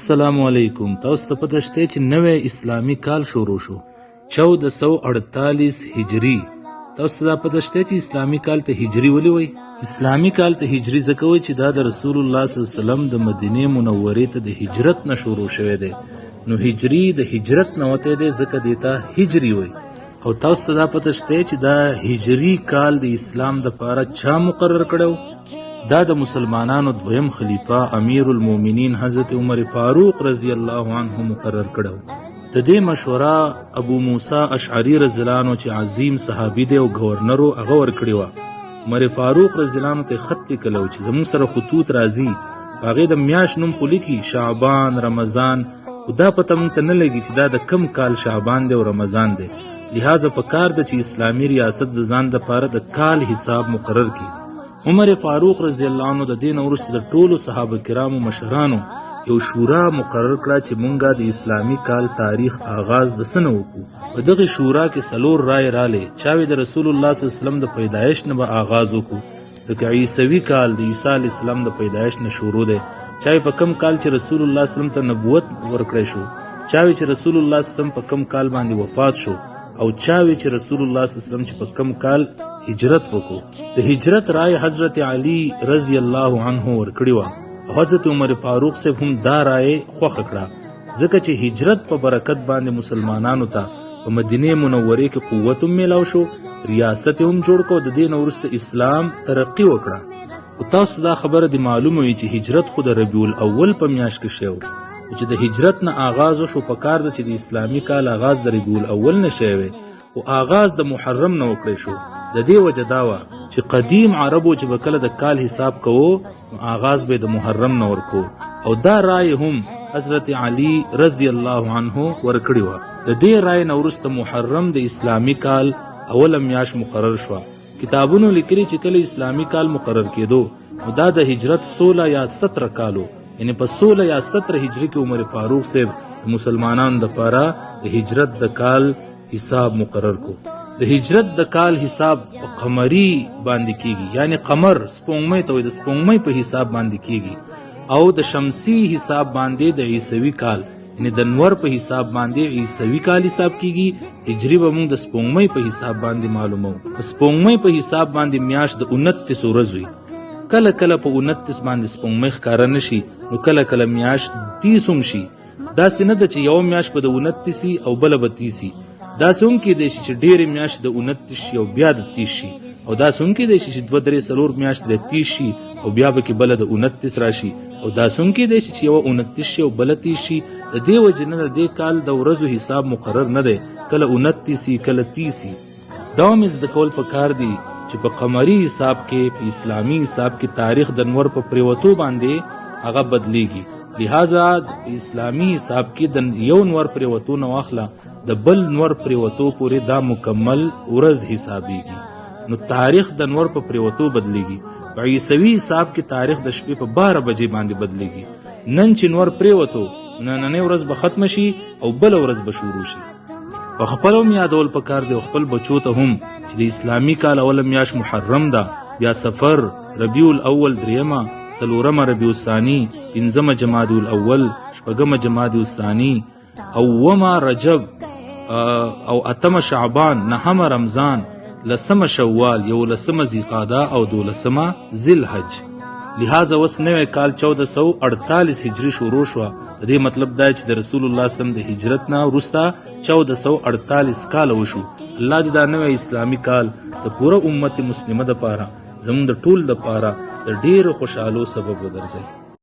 السلام علیکم. تاسو ته پته شته چې نوی اسلامي کال شروع شو 1448 هجری. تاسو ته دا پته شته چې اسلامي کال ته هجری ولې وایي؟ اسلامي کال ته هجری ځکه وایي چې دا د رسول الله صلی الله علیه وسلم د مدینې منورې ته د هجرت نه شروع شوی دی. نو هجری د هجرت نه وته دی ځکه دیتا هجری وایي. او تاسو ته دا پته شته چې دا هجری کال د اسلام د پاره چا مقرر کړو؟ دا د مسلمانانو دویم خلیفہ امیر المؤمنین حضرت عمر فاروق رضی الله عنه مقرر کړو. د دې مشوره ابو موسی اشعری رضی الله عنه چې عظیم صحابي دی او گورنر هغه ور کړی و. عمر فاروق رضی الله عنه ته خط لیکلو چې زموږ سره خطوط راځي، هغه د میاش نوم خو لیکي شعبان رمضان، خدا پته مونږ ته نه لګي چې دا د کم کال شعبان دی او رمضان دی. لہذا پکار د چې اسلامی ریاست ځان د پاره د کال حساب مقرر کی. عمر فاروق رضی الله عنه د دین وروسته د ټولو صحابه کرامو مشرانو یو شورا مقرر کړه چې مونږه د اسلامی کال تاریخ آغاز د سنه وکړو. په دغه شورا کې څلور رائے رالې، چاوي د رسول الله صلی الله علیه وسلم د پیدایش نه به آغاز وکړو، د عیسوي کال د عیسی علیه السلام د پیدایش نه شروع دی، چاوي په کم کال چې رسول الله صلی الله علیه وسلم ته نبوت ورکړی شو، چاوي چې رسول الله صلی الله علیه وسلم په کم کال باندې وفات شو، او چاوي چې رسول الله صلی الله علیه وسلم چې په کم کال هجرت وکړو. د هجرت رائے حضرت علی رضی الله عنه ورکړی و. حضرت عمر فاروق سے هم دا رائے خوښه کړه ځکه چې هجرت په برکت باندې مسلمانانو ته په مدینه منورې کې قوت هم میلاو شو، ریاست هم جوړ کو، د دین وروسته اسلام ترقی وکړه. او تاسو دا خبره دی معلومه وي چې هجرت خو د ربیع الاول په میاشت کې شو، چې د هجرت نه آغاز شو په کار د چې د اسلامی کال آغاز د ربیع الاول نه شوی او آغاز د محرم نه وکړی شو. د دې وجه دا وه چې قدیم عربو چې به کله د کال حساب کوو آغاز به د محرم نه ورکو، او دا رائے هم حضرت علی رضی الله عنه ورکړی وه. د دې رائے نه وروسته محرم د اسلامی کال اوله میاشت مقرر شوه. کتابونو لیکلي چې کله اسلامی کال مقرر کېدو نو دا د هجرت 16 یا 17 کالو، یعنی په 16 یا 17 هجری کې عمر فاروق صاحب مسلمانانو د پاره د هجرت د کال حساب مقرر کو. د هجرت د کال حساب په قمری باندې کیږي، یعنی قمر سپوږمۍ ته د سپوږمۍ په حساب باندې کیږي، او د شمسی حساب باندې د عیسوي کال یعنی د نور په حساب باندې عیسوي کال حساب کیږي. هجری به موږ د سپوږمۍ په حساب باندې معلومو. د سپوږمۍ په حساب باندې میاشت د 29 ورځې وي. کله کله په 29 باندې سپوږمۍ ښکاره نشي، نو کله کله میاشت 30 هم شي. داسې نه ده چې یو میاشت به د 29 او بله به 30. داسې هم کېدای شي چې ډېرې میاشتې د 29 شي او بیا د 30 شي، او داسې هم کېدای شي چې 2-3-4 میاشتې د 30 شي او بیا به کې بله د 29 راشي، او داسې هم کېدای شي چې یوه 29 شي او بله 30 شي. د دې وجې نه د دې کال د ورځو حساب مقرر نه دی، کله 29 کله 30. دا هم زده کول پکار دي چې په قمري حساب کې په اسلامي حساب کې تاریخ د نور په پریوتو باندې هغه بدلیږي. لہذا اسلامی حساب کې د یو نور پریوتو نه واخله د بل نور پریوتو پورې دا مکمل ورځ حسابیږي. نو تاریخ د نور په پریوتو بدلیږي. په عیسوي حساب کې تاریخ د شپې په 12 بجې باندې بدلیږي. نن چې نور پریوتو نننۍ ورځ به ختم شي او بل ورځ به شروع شي. په خپل هم یادول پکار دی خپل بچو ته هم چې د اسلامی کال اوله میاشت محرم ده، بیا سفر، ربیع الاول دریمه، څلورمه ربیع الثانی، پنځمه جمادی الاول، شپږمه جمادی الثانی، اومه رجب، او اتمه شعبان، نهمه رمضان، لسمه شوال، یولسمه ذیقعده او 12مه ذیالحج. لہذا اوس نوی کال 1448 هجری شروع شوه. د دې مطلب دا چې د رسول الله صلی الله علیه وسلم د هجرت نه وروسته 1448 کال وشو. الله دې دا نوی اسلامی کال د پوره امت مسلمه د پاره زموږ د ټول د پاره د ډېرو خوشحالو سبب وګرځي.